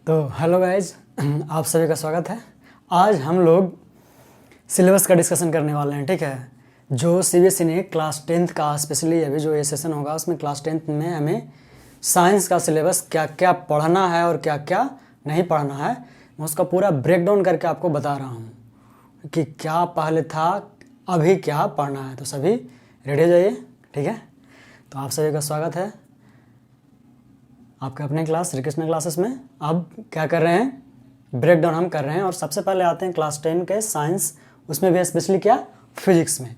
तो hello guys, आप सभी का स्वागत है। आज हम लोग सिलेबस का डिस्कशन करने वाले हैं। ठीक है, जो सीबीएसई ने क्लास 10th का स्पेशली अभी जो ये सेशन होगा उसमें क्लास 10th में हमें साइंस का सिलेबस क्या क्या पढ़ना है और क्या क्या नहीं पढ़ना है, मैं उसका पूरा ब्रेक डाउन करके आपको बता रहा हूँ कि क्या पहले था, अभी क्या पढ़ना है। तो सभी रेडी हो जाइए। ठीक है, तो आप सभी का स्वागत है आपके अपने क्लास श्री कृष्ण क्लासेस में। अब क्या कर रहे हैं, ब्रेक डाउन हम कर रहे हैं। और सबसे पहले आते हैं क्लास 10 के साइंस, उसमें भी स्पेशली क्या फिजिक्स में,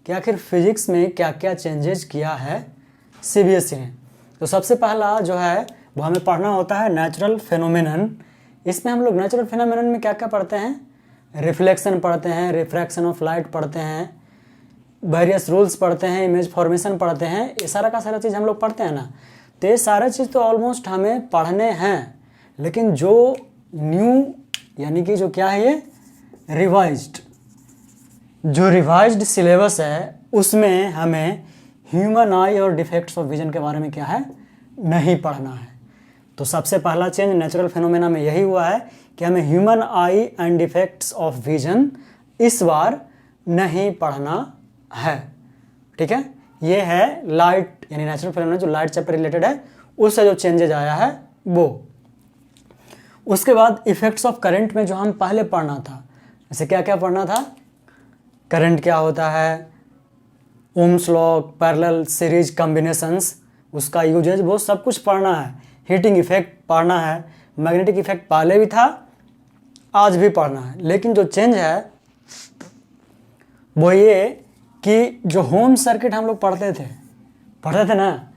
कि आखिर फिजिक्स में क्या क्या चेंजेस किया है सीबीएसई ने। तो सबसे पहला जो है वो हमें पढ़ना होता है नेचुरल फिनोमेनन। इसमें हम लोग नेचुरल फिनोमेनन में क्या क्या पढ़ते हैं, रिफ्लेक्शन पढ़ते हैं, रिफ्रैक्शन ऑफ लाइट पढ़ते हैं, वेरियस रूल्स पढ़ते हैं, इमेज फॉर्मेशन पढ़ते हैं। ये सारा का सारा चीज़ हम लोग पढ़ते हैं ना। तो ये सारा चीज़ तो ऑलमोस्ट हमें पढ़ने हैं, लेकिन जो न्यू यानी कि जो क्या है ये रिवाइज्ड सिलेबस है उसमें हमें ह्यूमन आई और डिफेक्ट्स ऑफ विजन के बारे में क्या है नहीं पढ़ना है। तो सबसे पहला चेंज नेचुरल फिनोमेना में यही हुआ है कि हमें human I and defects of vision इस बार नहीं पढ़ना है। ठीक है, ये है लाइट यानी नेचुरल फिनोमेना जो लाइट चैप्टर रिलेटेड है उससे जो चेंजेज आया है वो। उसके बाद इफेक्ट्स ऑफ करंट में जो हम पहले पढ़ना था, जैसे क्या क्या पढ़ना था, करंट क्या होता है, Ohm's law, parallel series combinations, उसका यूजेज, वो सब कुछ पढ़ना है। हीटिंग इफेक्ट पढ़ना है, मैग्नेटिक इफेक्ट पहले भी था आज भी पढ़ना है। लेकिन जो चेंज है वो ये कि जो होम सर्किट हम लोग पढ़ते थे ना,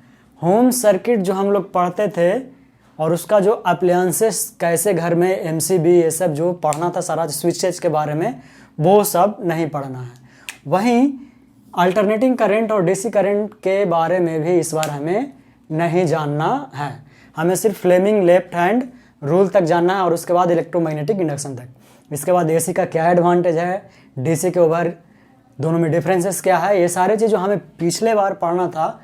होम सर्किट जो हम लोग पढ़ते थे और उसका जो अप्लायंसेस कैसे घर में एमसीबी ये सब जो पढ़ना था सारा स्विचेज के बारे में, वो सब नहीं पढ़ना है। वहीं अल्टरनेटिंग करंट और डीसी करंट के बारे में भी इस बार हमें नहीं जानना है। हमें सिर्फ फ्लेमिंग लेफ्ट हैंड रूल तक जानना है और उसके बाद इलेक्ट्रोमैग्नेटिक इंडक्शन तक। इसके बाद एसी का क्या एडवांटेज है, डीसी के ओवर दोनों में डिफरेंसेस क्या है, ये सारे चीज़ जो हमें पिछले बार पढ़ना था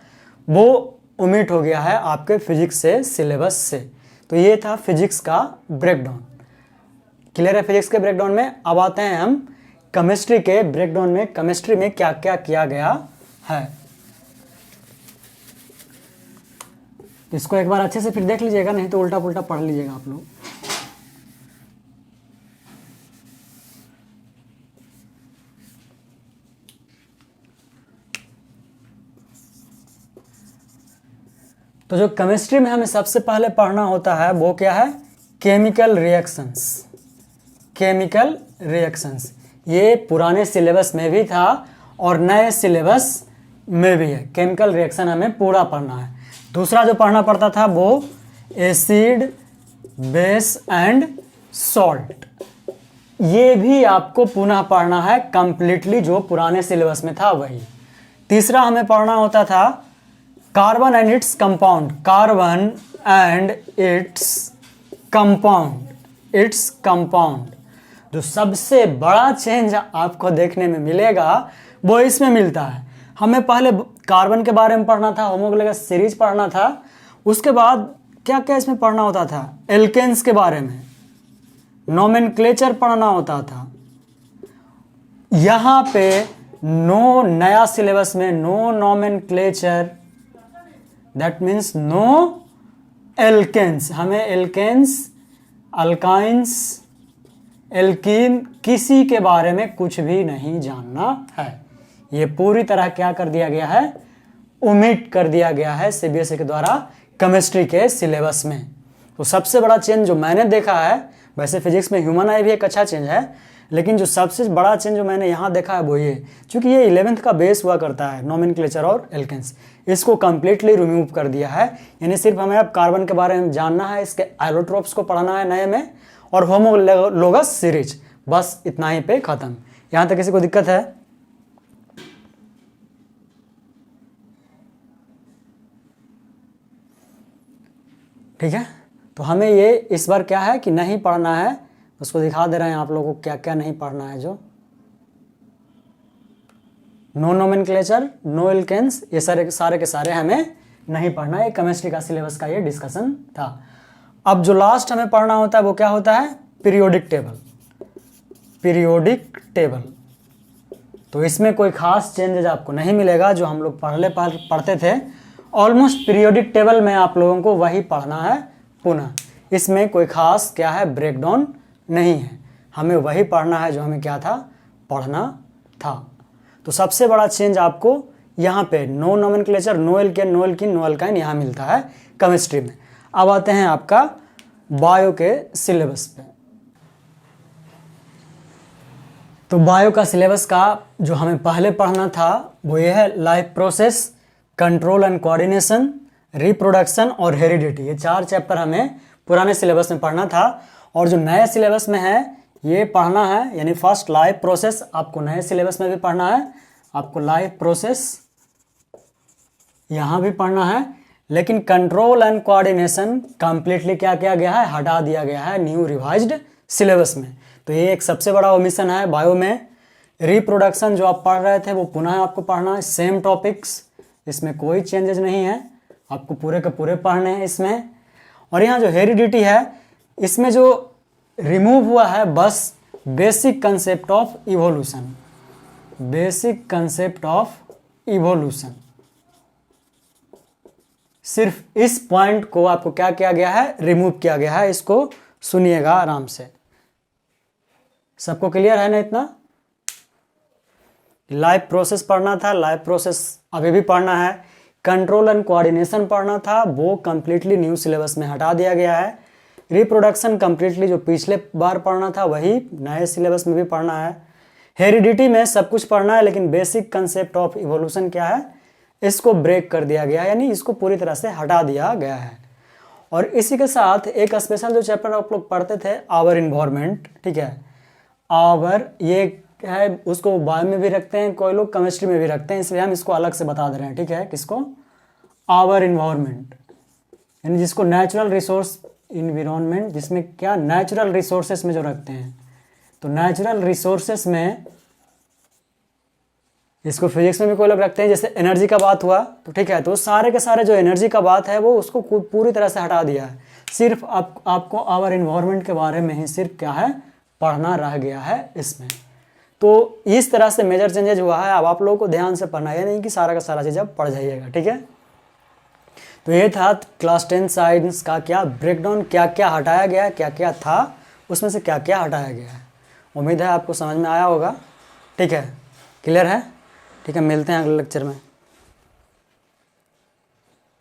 वो ओमिट हो गया है आपके फिजिक्स से सिलेबस से। तो ये था फिजिक्स का ब्रेकडाउन। क्लियर है फिजिक्स के ब्रेकडाउन में। अब आते हैं हम केमिस्ट्री के ब्रेकडाउन में। केमिस्ट्री में क्या क्या किया गया है इसको एक बार अच्छे से फिर देख लीजिएगा, नहीं तो उल्टा पुल्टा पढ़ लीजिएगा आप लोग। तो जो केमिस्ट्री में हमें सबसे पहले पढ़ना होता है वो क्या है, केमिकल रिएक्शंस। केमिकल रिएक्शंस ये पुराने सिलेबस में भी था और नए सिलेबस में भी है। केमिकल रिएक्शन हमें पूरा पढ़ना है। दूसरा जो पढ़ना पड़ता था वो एसिड, बेस एंड सॉल्ट, ये भी आपको पुनः पढ़ना है कंप्लीटली, जो पुराने सिलेबस में था वही। तीसरा हमें पढ़ना होता था carbon and its compound. Carbon and its compound. जो सबसे बड़ा चेंज आपको देखने में मिलेगा वो इसमें मिलता है। हमें पहले कार्बन के बारे में पढ़ना था, होमोलोगस सीरीज पढ़ना था, उसके बाद क्या क्या इसमें पढ़ना होता था, एल्केन्स के बारे में नोमेनक्लेचर पढ़ना होता था। यहां पे नो, नया सिलेबस में no nomenclature, that means no alkanes. हमें एल्केन्स, अल्काइंस, एल्कीन, किसी के बारे में कुछ भी नहीं जानना है। ये पूरी तरह क्या कर दिया गया है, ओमिट कर दिया गया है सीबीएसई के द्वारा केमिस्ट्री के सिलेबस में। तो सबसे बड़ा चेंज जो मैंने देखा है, वैसे फिजिक्स में ह्यूमन आई भी एक अच्छा चेंज है, लेकिन जो सबसे बड़ा चेंज जो मैंने यहाँ देखा है वो ये, क्योंकि ये 11th का बेस हुआ करता है नोमेनक्लेचर और एल्केन्स, इसको कंप्लीटली रिमूव कर दिया है। यानी सिर्फ हमें अब कार्बन के बारे में जानना है, इसके एलोट्रोप्स को पढ़ना है नए में, और होमोलोगस सीरीज, बस इतना ही पे खत्म। यहाँ तक किसी को दिक्कत है? ठीक है, तो हमें ये इस बार क्या है कि नहीं पढ़ना है, उसको दिखा दे रहे हैं आप लोगों को क्या क्या नहीं पढ़ना है। जो नो नोमेनक्लेचर, नो एल्केन्स, ये सारे के सारे हमें नहीं पढ़ना है। केमिस्ट्री का सिलेबस का ये डिस्कशन था। अब जो लास्ट हमें पढ़ना होता है वो क्या होता है, पीरियोडिक टेबल। पीरियोडिक टेबल, तो इसमें कोई खास चेंजेज आपको नहीं मिलेगा, जो हम लोग पहले पढ़ते थे ऑलमोस्ट पीरियोडिक टेबल में आप लोगों को वही पढ़ना है पुनः। इसमें कोई खास क्या है, ब्रेकडाउन नहीं है, हमें वही पढ़ना है जो हमें क्या था, पढ़ना था। तो सबसे बड़ा चेंज आपको यहाँ पे no nomenclature, no alkane, no alkene, no alkyne यहाँ मिलता है केमिस्ट्री में। अब आते हैं आपका बायो के सिलेबस पे। तो बायो का सिलेबस का जो हमें पहले पढ़ना था वो ये है, life process, control and coordination, reproduction और हेरिडिटी। ये 4 चैप्टर हमें पुराने सिलेबस में पढ़ना था, और जो नए सिलेबस में है ये पढ़ना है, यानी फर्स्ट लाइफ प्रोसेस आपको नए सिलेबस में भी पढ़ना है, आपको लाइफ प्रोसेस यहाँ भी पढ़ना है, लेकिन कंट्रोल एंड कोऑर्डिनेशन कंप्लीटली क्या किया गया है, हटा दिया गया है न्यू रिवाइज्ड सिलेबस में। तो ये एक सबसे बड़ा ओमिशन है बायो में। रिप्रोडक्शन जो आप पढ़ रहे थे वो पुनः आपको पढ़ना है, सेम टॉपिक्स, इसमें कोई चेंजेस नहीं है, आपको पूरे के पूरे पढ़ने हैं इसमें। और यहाँ जो हेरिडिटी है इसमें जो रिमूव हुआ है बस basic concept of evolution, basic concept of evolution. सिर्फ इस पॉइंट को आपको क्या किया गया है, रिमूव किया गया है। इसको सुनिएगा आराम से। सबको क्लियर है ना इतना? लाइफ प्रोसेस पढ़ना था, लाइफ प्रोसेस अभी भी पढ़ना है। कंट्रोल एंड कोऑर्डिनेशन पढ़ना था, वो कंप्लीटली न्यू सिलेबस में हटा दिया गया है। रिप्रोडक्शन कंप्लीटली जो पिछले बार पढ़ना था वही नए सिलेबस में भी पढ़ना है। हेरिडिटी में सब कुछ पढ़ना है, लेकिन बेसिक कंसेप्ट ऑफ इवोल्यूशन क्या है, इसको ब्रेक कर दिया गया है, यानी इसको पूरी तरह से हटा दिया गया है। और इसी के साथ एक स्पेशल जो चैप्टर आप लोग पढ़ते थे, आवर इन्वायरमेंट, ठीक है, आवर ये है, उसको बायो में भी रखते हैं, कोई लोग केमिस्ट्री में भी रखते हैं, इसलिए हम इसको अलग से बता दे रहे हैं, ठीक है। किसको? आवर इन्वायरमेंट, यानी जिसको नेचुरल रिसोर्स इन्वायरमेंट, जिसमें क्या नेचुरल रिसोर्सेस में जो रखते हैं। तो नेचुरल रिसोर्सेस में इसको फिजिक्स में भी कोई लोग रखते हैं, जैसे एनर्जी का बात हुआ, तो ठीक है, तो सारे के सारे जो एनर्जी का बात है वो उसको पूरी तरह से हटा दिया है। सिर्फ आपको आवर इन्वायरमेंट के बारे में ही सिर्फ क्या है, पढ़ना रह गया है इसमें। तो इस तरह से मेजर चेंजेज हुआ है। अब आप लोगों को ध्यान से पढ़ना है, नहीं कि सारा का सारा चीज़ अब पढ़ जाइएगा, ठीक है। तो ये था क्लास 10 साइंस का क्या ब्रेकडाउन, क्या क्या हटाया गया, क्या क्या था उसमें से क्या क्या हटाया गया है। उम्मीद है आपको समझ में आया होगा, ठीक है, क्लियर है, ठीक है। मिलते हैं अगले लेक्चर में।